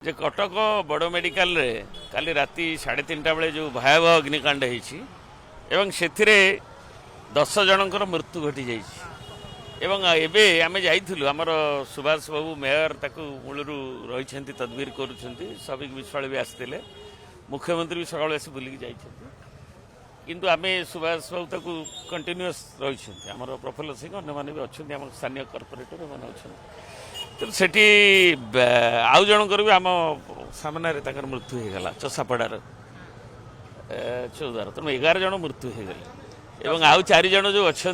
जे कटक बड़ मेडिकल रे काली राति 3:30 बेले जो भयावह अग्निकांड होती एवं से 10 जनकर मृत्यु घटी जाइए आम जाइलु आमर सुभाष बाबू मेयर ताकू मूलरू रही तदबिर करुँच सबिक विश्वाल भी आसते मुख्यमंत्री भी सकाल आसी बुलिकी जाइछन्ति किंतु आम सुभाष बाबू ताकू कंटिन्यूअस रही आमर प्रफुल्ल सिंह अन्य मैंने भी अच्छा आम स्थानीय कर्पोरेटर मैंने अच्छा तेणु सेठी आउ जनकर भी आम सामने मृत्यु हो गला चषापड़ार चौदार तेणु 11 जन मृत्यु हो गले एवं आउ 4 जन जो अच्छा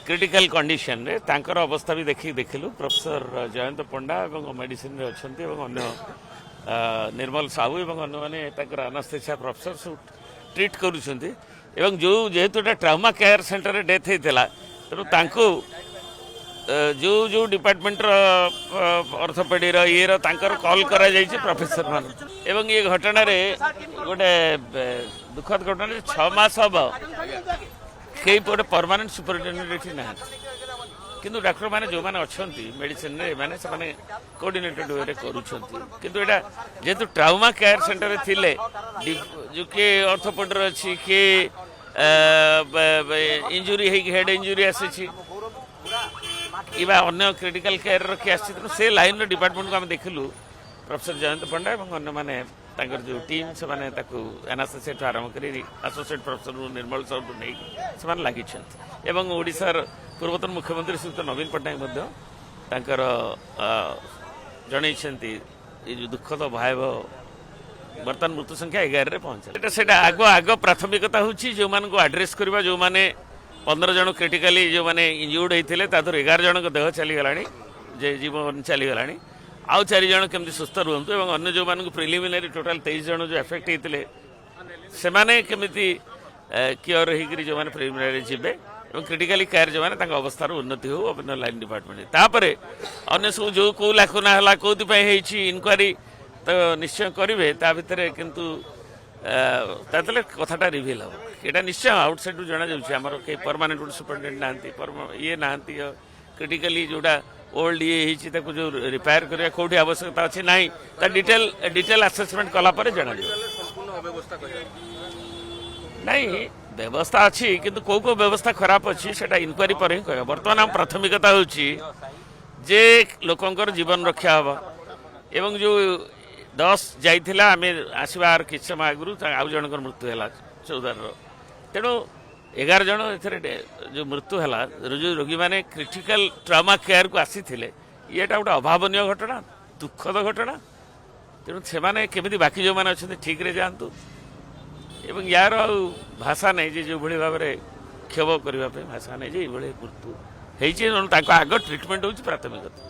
क्रिटिकल कंडीशन रे तांकर अवस्था भी देखिलु प्रोफेसर जयंत पंडा और मेडिसिन अच्छा अन्य निर्मल साहू और अन्य मैंने अनास्थेसिया प्रोफेसर सब ट्रीट करुँच जो जेहेतु ट्राउमा केयर सेंटर डेथ होता तेणु तांको जो जो डिपार्टमेंट ऑर्थोपेडी ये कॉल करा जाइए प्रोफेसर मान एवं ये घटना रे गोटे दुखद घटना 6 मास हम कई गोटे परमानेंट सुपरिटेडेंट ना किंतु डॉक्टर माने जो माने अच्छा मेडिसिन रे माने से कोऑर्डिनेटेड वे किंतु एटा जेहेतु ट्राउमा केयर सेंटर थिले जो के ऑर्थोपेडी अच्छी के इंजुरी हेड इंजुरी आसी इवा अन्य क्रिटिकल केयर रखी आसी से लाइन डिपार्टमेंट को आम देखिलु प्रोफेसर जयंत पंडा और अन्य मैंने जो टीम से एनास्थेसिया आरंभ कर एसोसिएट प्रोफेसर निर्मल साहू नहीं से लगी ओडिशार पूर्वतन मुख्यमंत्री श्रीयुक्त नवीन पट्टनायक जन दुखद भयावह बर्तमान मृत्यु संख्या 11 रे पहुंचे आग आग प्राथमिकता हूँ जो मान को आड्रेस करवा जो माने 15 जन क्रिटिकाली जो मैंने इंजुर्ड होते 11 जन देह चलीगला जीवन चलीगला आउ 4 जन केमती सुस्थ रुहतु और अन्य जो मान प्रिलिमिनारी टोटाल 23 जन जो एफेक्ट होते से केमती क्योर होकर जो मैंने प्रिलिमिनारी जीवे और क्रिटिकाली केयर जो मैंने अवस्थार उन्नति हो अन्य लाइन डिपार्टमेंट तापर अन्य सब जो कौ लाखना है कौपाई इनक्वारी तो निश्चय करेंगे ता भितर किंतु कथाटा रिविल हम यहाँ निश्चय आउटसाइड जना जामर कई परमानेंट सुपरिटेडेंट ना ये ना क्रिटिकली जोड़ा ओल्ड ये जो रिपेयर करा कौटी आवश्यकता अच्छी ना डिटेल आसेसमेंट कलापर जना नहीं व्यवस्था अच्छी किंतु कौ कौ व्यवस्था खराब अच्छी से इनक्वारी पर ही कह बर्तमान आम प्राथमिकता जे लोकंर जीवन रक्षा हम एवं जो 10 जाइथिला आमे आसबार किछ समय आगु आउ जनकर मृत्यु है 14 तेणु 11 जन जो मृत्यु है जो रोगी मैंने क्रिटिकल ट्रामा केयर को आसी ये गोटे अभावनीय घटना दुखद घटना तेणु से केमी बाकी जो मैंने अच्छा ठीक रे जातु एवं यार भाषा नहीं जो भाई भाव में क्षोभ करने भाषा नहीं ये मृत्यु होती आग ट्रिटमेंट हूँ प्राथमिकता।